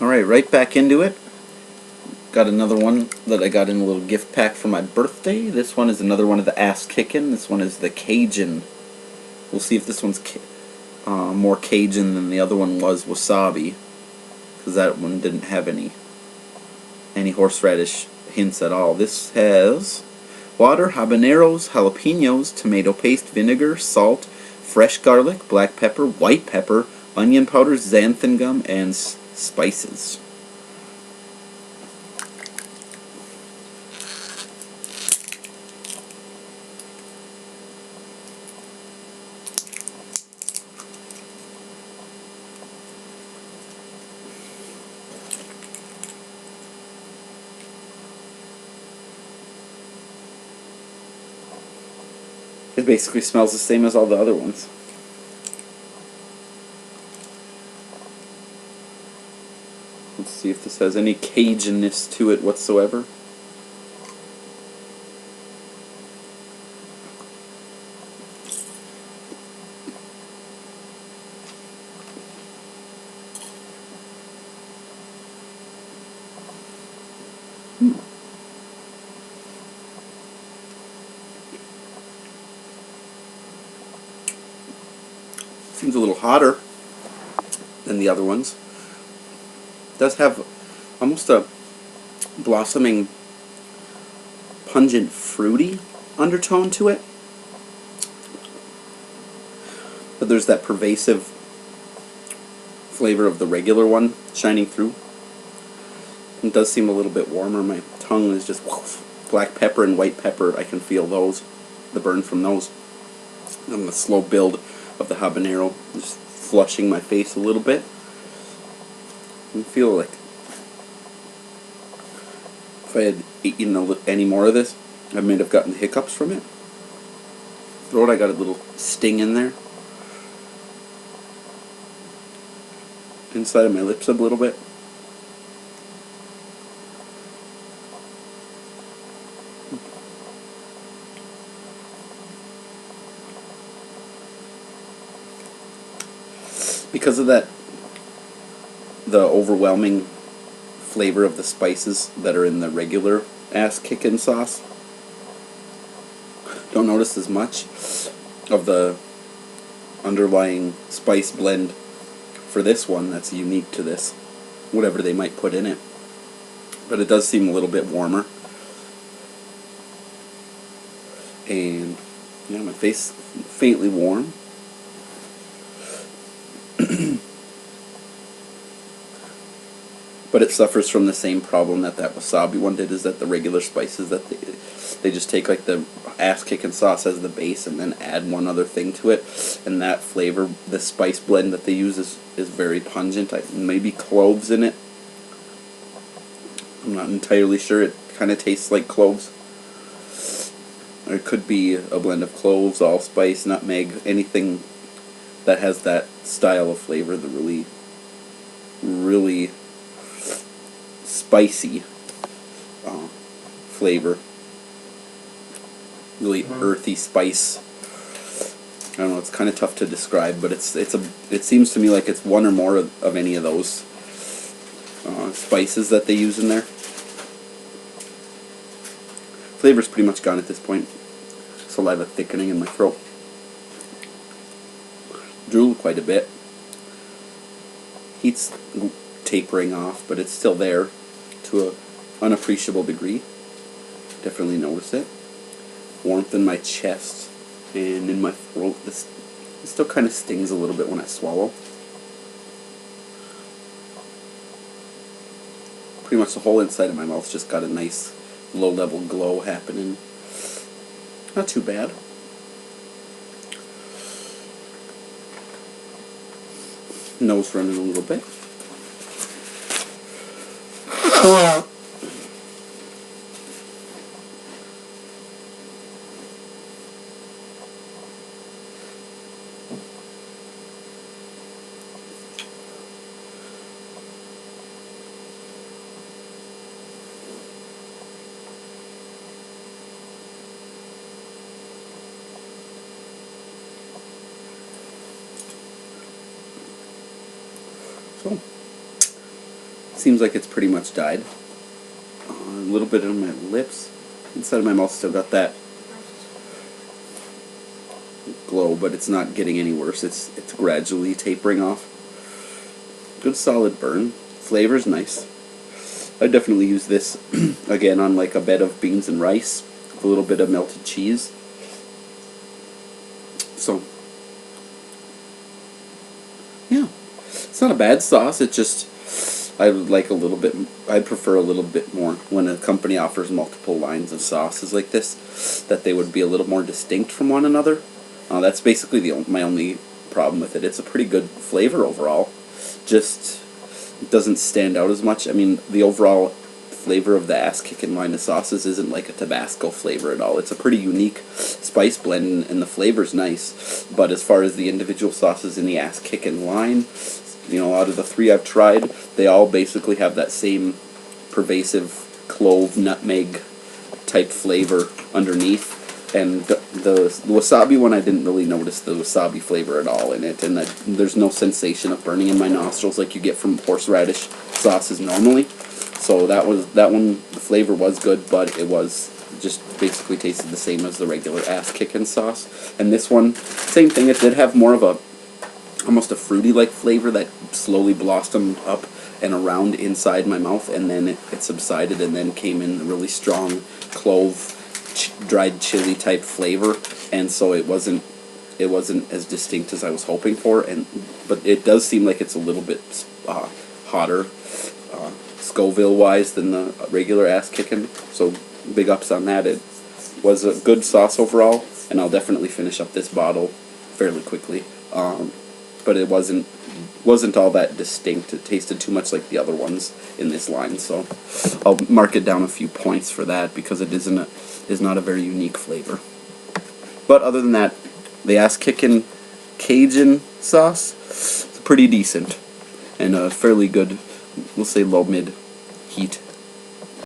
Alright, right back into it. Got another one that I got in a little gift pack for my birthday. This one is another one of the Ass Kickin'. This one is the Cajun. We'll see if this one's more Cajun than the other one was wasabi, because that one didn't have any horseradish hints at all. This has water, habaneros, jalapenos, tomato paste, vinegar, salt, fresh garlic, black pepper, white pepper, onion powder, xanthan gum, and spices. It basically smells the same as all the other ones. Let's see if this has any Cajunness to it whatsoever. Seems a little hotter than the other ones. It does have almost a blossoming, pungent, fruity undertone to it. But there's that pervasive flavor of the regular one shining through. It does seem a little bit warmer. My tongue is just black pepper and white pepper. I can feel those, the burn from those. And the slow build of the habanero just flushing my face a little bit. I feel like if I had eaten any more of this, I might have gotten hiccups from it. Throat, I got a little sting in there. Inside of my lips a little bit. Because of that, the overwhelming flavor of the spices that are in the regular Ass Kickin' sauce, don't notice as much of the underlying spice blend for this one that's unique to this, whatever they might put in it. But it does seem a little bit warmer. And yeah, my face faintly warm. But it suffers from the same problem that wasabi one did, is that the regular spices that they just take like the Ass Kickin' sauce as the base and then add one other thing to it, and that flavor, the spice blend that they use is very pungent. Maybe cloves in it. I'm not entirely sure. It kind of tastes like cloves. Or it could be a blend of cloves, allspice, nutmeg, anything that has that style of flavor, the really, really spicy flavor, really earthy spice. I don't know, it's kind of tough to describe, but it seems to me like it's one or more of any of those spices that they use in there. Flavor's pretty much gone at this point. Saliva thickening in my throat. Drool quite a bit. Heat's tapering off, but it's still there to an unappreciable degree. Definitely notice it. Warmth in my chest and in my throat. This still kind of stings a little bit when I swallow. Pretty much the whole inside of my mouth just got a nice low-level glow happening. Not too bad. Nose running a little bit. So, seems like it's pretty much died. A little bit on my lips. Inside of my mouth still got that glow, but it's not getting any worse. It's gradually tapering off. Good solid burn. Flavor's nice. I definitely use this again on like a bed of beans and rice with a little bit of melted cheese. So yeah, it's not a bad sauce. It just I would like a little bit. I prefer a little bit more when a company offers multiple lines of sauces like this, that they would be a little more distinct from one another. That's basically my only problem with it. It's a pretty good flavor overall. Just it doesn't stand out as much. I mean, the overall flavor of the Ass Kickin' line of sauces isn't like a Tabasco flavor at all. It's a pretty unique spice blend, and the flavor's nice. But as far as the individual sauces in the Ass Kickin' line, you know, out of the 3 I've tried, they all basically have that same pervasive clove, nutmeg type flavor underneath. And the wasabi one, I didn't really notice the wasabi flavor at all in it, and there's no sensation of burning in my nostrils like you get from horseradish sauces normally. So that one, the flavor was good, but it was just basically tasted the same as the regular Ass Kickin' sauce. And this one, same thing. It did have more of a almost a fruity-like flavor that slowly blossomed up and around inside my mouth, and then it subsided, and then came in a really strong clove, dried chili type flavor, and so it wasn't as distinct as I was hoping for. But it does seem like it's a little bit hotter, Scoville-wise, than the regular Ass Kickin'. So big ups on that. It was a good sauce overall, and I'll definitely finish up this bottle fairly quickly. But it wasn't all that distinct. It tasted too much like the other ones in this line, so I'll mark it down a few points for that, because it is not a very unique flavor. But other than that, the Ass Kickin' Cajun sauce is pretty decent, and a fairly good, we'll say low-mid heat